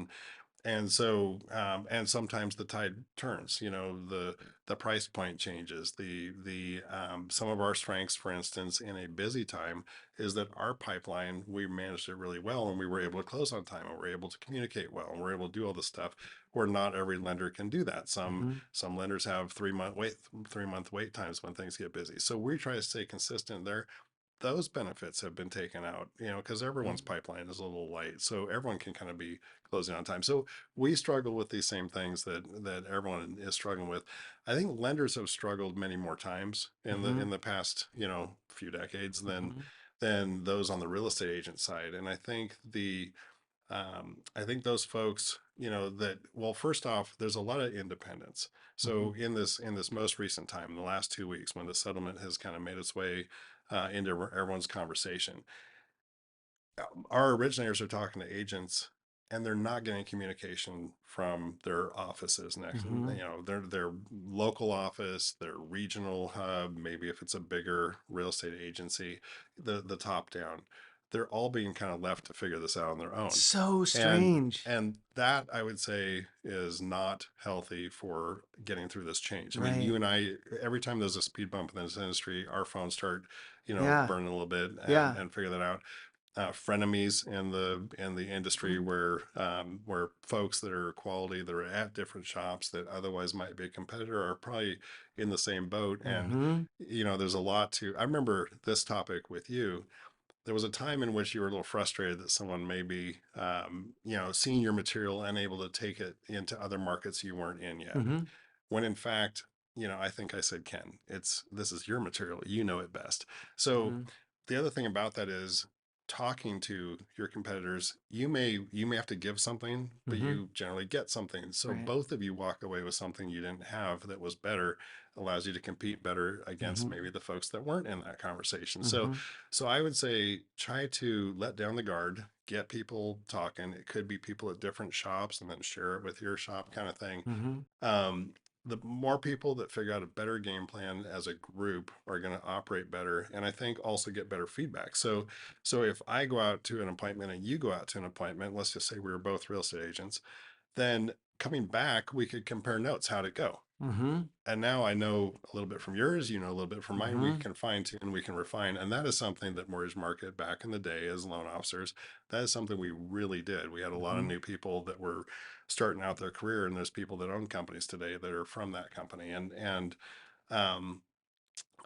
B: And sometimes the tide turns, the price point changes. The some of our strengths, for instance, in a busy time, is that our pipeline, we managed it really well, and we were able to close on time, and we're able to communicate well, and we're able to do all this stuff where not every lender can do that. some
A: Mm-hmm.
B: some lenders have 3-month wait times when things get busy, so we try to stay consistent there. Those benefits have been taken out, because everyone's pipeline is a little light, so everyone can kind of be closing on time. So we struggle with these same things that everyone is struggling with. I think lenders have struggled many more times in the
A: Mm-hmm.
B: in the past, few decades than
A: Mm-hmm.
B: those on the real estate agent side. And I think those folks, that, well, first off, there's a lot of independence.
A: Mm-hmm.
B: So in this most recent time, in the last 2 weeks, when the settlement has kind of made its way into everyone's conversation, our originators are talking to agents and they're not getting communication from their offices next,
A: Mm-hmm.
B: their local office, their regional hub, maybe if it's a bigger real estate agency, the top down. They're all being kind of left to figure this out on their own.
A: So
B: And
A: strange.
B: that I would say is not healthy for getting through this change. I mean,
A: Right.
B: you and I, every time there's a speed bump in this industry, our phones start,
A: Yeah.
B: burning a little bit
A: Yeah.
B: and figure that out. Frenemies in the industry where folks that are quality that are at different shops that otherwise might be a competitor are probably in the same boat. And
A: Mm-hmm.
B: there's a lot to. I remember this topic with you. There was a time in which you were a little frustrated that someone may be, seeing your material and able to take it into other markets you weren't in yet.
A: Mm-hmm.
B: When in fact, I think I said, Ken, this is your material. You know it best. So
A: Mm-hmm.
B: the other thing about that is talking to your competitors, you may have to give something, but
A: Mm-hmm.
B: you generally get something. So
A: Right.
B: both of you walk away with something you didn't have that was better, allows you to compete better against
A: Mm-hmm.
B: maybe the folks that weren't in that conversation. So
A: Mm-hmm.
B: so I would say try to let down the guard, get people talking. It could be people at different shops and then share it with your shop kind of thing.
A: Mm-hmm.
B: um, the more people that figure out a better game plan as a group are going to operate better, and I think also get better feedback. So if I go out to an appointment and you go out to an appointment, let's just say we were both real estate agents, then coming back we could compare notes. How'd it go?
A: Mm-hmm.
B: And now I know a little bit from yours, you know a little bit from mine. We
A: Mm-hmm.
B: can fine tune, we can refine. And that is something that Mortgage Market back in the day as loan officers, that is something we really did. We had a lot of
A: Mm-hmm.
B: new people that were starting out their career, and there's people that own companies today that are from that company. Um,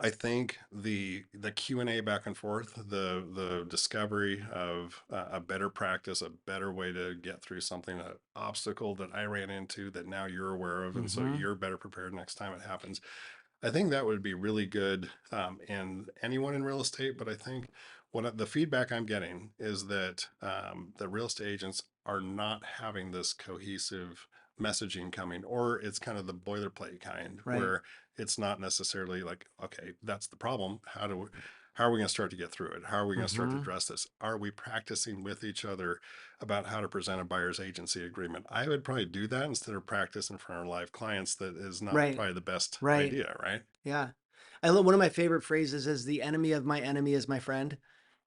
B: I think the Q&A back and forth, the discovery of a better practice, a better way to get through something, an obstacle that I ran into that now you're aware of, and so
A: Mm-hmm.
B: you're better prepared next time it happens. I think that would be really good in anyone in real estate. But I think the feedback I'm getting is that the real estate agents are not having this cohesive messaging coming, or it's kind of the boilerplate kind
A: Right.
B: where it's not necessarily like, okay, that's the problem. How are we going to start to get through it? How are we going to start to
A: Mm-hmm.
B: address this? Are we practicing with each other about how to present a buyer's agency agreement? I would probably do that instead of practice in front of live clients. That is not
A: Right.
B: probably the best
A: Right.
B: idea, right?
A: Yeah. I love one of my favorite phrases is the enemy of my enemy is my friend.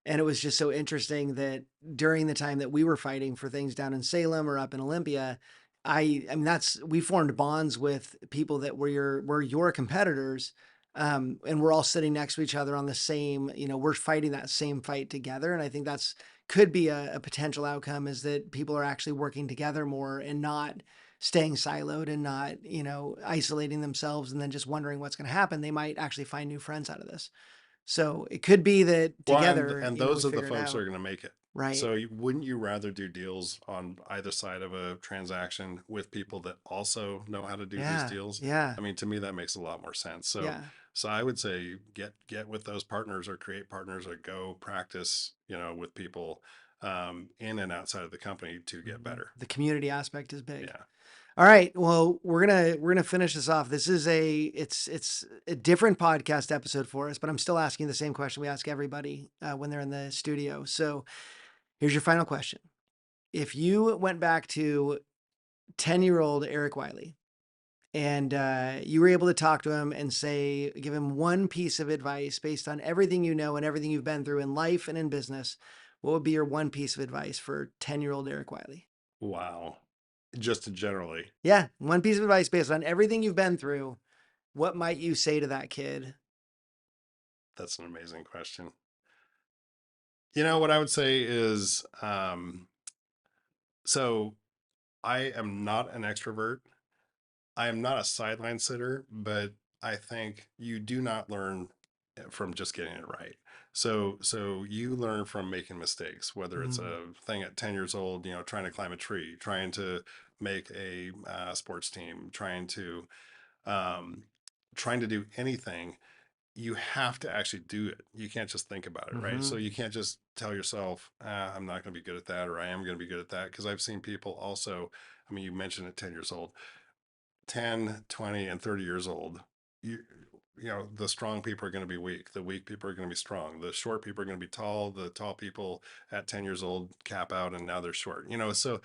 A: And it was just so interesting that during the time that we were fighting for things down in Salem or up in Olympia, I mean that's we formed bonds with people that were your competitors. And we're all sitting next to each other on the same, we're fighting that same fight together. And I think that's could be a potential outcome is that people are actually working together more and not staying siloed and not, isolating themselves and then just wondering what's going to happen. They might actually find new friends out of this. So it could be that
B: Well,
A: together,
B: and
A: we
B: those are the
A: figure it
B: folks that
A: out.
B: are going to make it.
A: Right.
B: So wouldn't you rather do deals on either side of a transaction with people that also know how to do these
A: Yeah.
B: deals?
A: Yeah.
B: I mean, to me, that makes a lot more sense. So,
A: Yeah.
B: so I would say get with those partners or create partners or go practice, with people in and outside of the company to get
A: Mhm.
B: better.
A: The community aspect is big.
B: Yeah.
A: All right. Well, we're gonna finish this off. This is it's a different podcast episode for us, but I'm still asking the same question we ask everybody when they're in the studio. So here's your final question: if you went back to 10-year-old Eric Wiley and you were able to talk to him and say, give him one piece of advice based on everything you know and everything you've been through in life and in business, what would be your one piece of advice for 10-year-old Eric Wiley?
B: Wow. Just generally,
A: Yeah, one piece of advice based on everything you've been through. What might you say to that kid?
B: that's an amazing question. What I would say is, so I am not an extrovert. I am not a sideline sitter, but I think you do not learn from just getting it right. So you learn from making mistakes, whether it's
A: Mm,
B: a thing at 10 years old, trying to climb a tree, trying to make a sports team, um, trying to do anything. You have to actually do it. You can't just think about it, right? So
A: mm-hmm,
B: you can't just tell yourself, I'm not going to be good at that, or I am going to be good at that. Because I've seen people also, I mean, you mentioned at 10 years old, 10, 20, and 30 years old, you, the strong people are going to be weak, the weak people are going to be strong, the short people are going to be tall, the tall people at 10 years old cap out and now they're short. So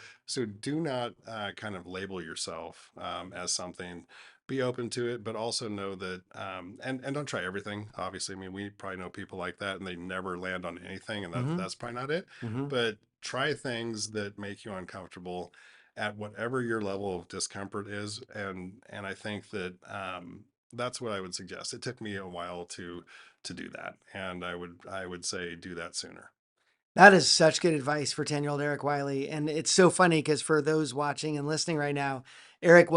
B: do not kind of label yourself as something. Be open to it, but also know that and don't try everything. Obviously, I mean, we probably know people like that and they never land on anything, and
A: Mm-hmm.
B: that's probably not it.
A: Mm-hmm.
B: But try things that make you uncomfortable at whatever your level of discomfort is, and I think that that's what I would suggest. It took me a while to do that, and I would say do that sooner.
A: That is such good advice for 10-year-old Eric Wiley. And it's so funny because for those watching and listening right now, Eric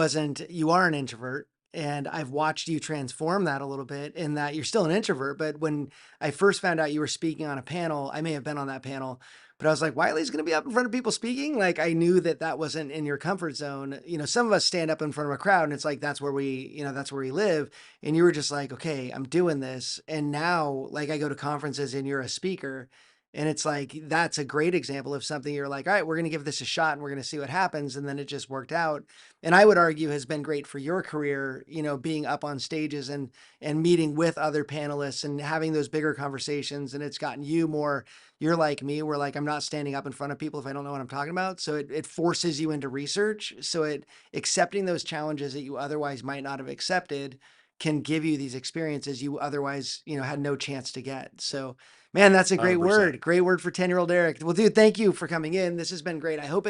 A: you are an introvert. And I've watched you transform that a little bit in that you're still an introvert. But when I first found out you were speaking on a panel, I may have been on that panel, but I was like, Wiley's going to be up in front of people speaking. Like I knew that that wasn't in your comfort zone. Some of us stand up in front of a crowd and it's like, that's where we live. And you were just like, okay, I'm doing this. And now like I go to conferences and you're a speaker. And it's like, that's a great example of something you're like, all right, we're going to give this a shot and we're going to see what happens. And then it just worked out. And I would argue has been great for your career, being up on stages and meeting with other panelists and having those bigger conversations. And it's gotten you more, you're like me, where like, I'm not standing up in front of people if I don't know what I'm talking about. So it forces you into research. So accepting those challenges that you otherwise might not have accepted can give you these experiences you otherwise, had no chance to get. So man, that's a great
B: 100%.
A: word. Great word for 10-year-old Eric. Well, dude, thank you for coming in. This has been great. I hope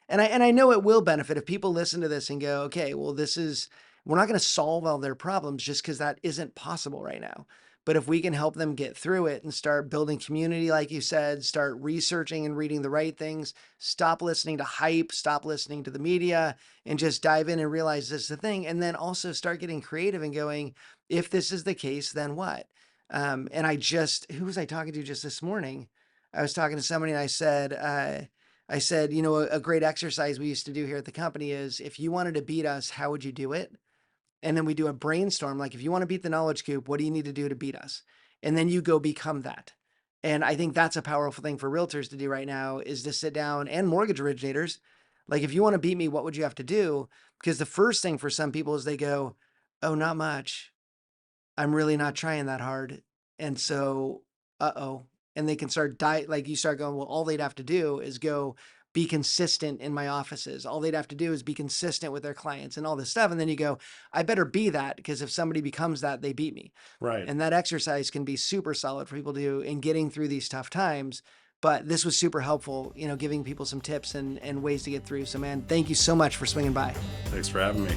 A: and I know it will benefit if people listen to this and go, okay, well, we're not going to solve all their problems just because that isn't possible right now. But if we can help them get through it and start building community, like you said, start researching and reading the right things, stop listening to hype, stop listening to the media, and just dive in and realize this is the thing. And then also start getting creative and going, if this is the case, then what? And who was I talking to just this morning? I was talking to somebody and I said, a great exercise we used to do here at the company is if you wanted to beat us, how would you do it? And then we do a brainstorm. Like, if you want to beat the knowledge coop, what do you need to do to beat us? And then you go become that. And I think that's a powerful thing for realtors to do right now is to sit down and mortgage originators. Like, if you want to beat me, what would you have to do? Because the first thing for some people is they go, oh, not much. I'm really not trying that hard. And so, uh-oh. And they can like you start going, well, all they'd have to do is go be consistent in my offices. All they'd have to do is be consistent with their clients and all this stuff. And then you go, I better be that because if somebody becomes that, they beat me.
B: Right.
A: And that exercise can be super solid for people to do in getting through these tough times. But this was super helpful, giving people some tips and ways to get through. So man, thank you so much for swinging by.
B: Thanks for having me.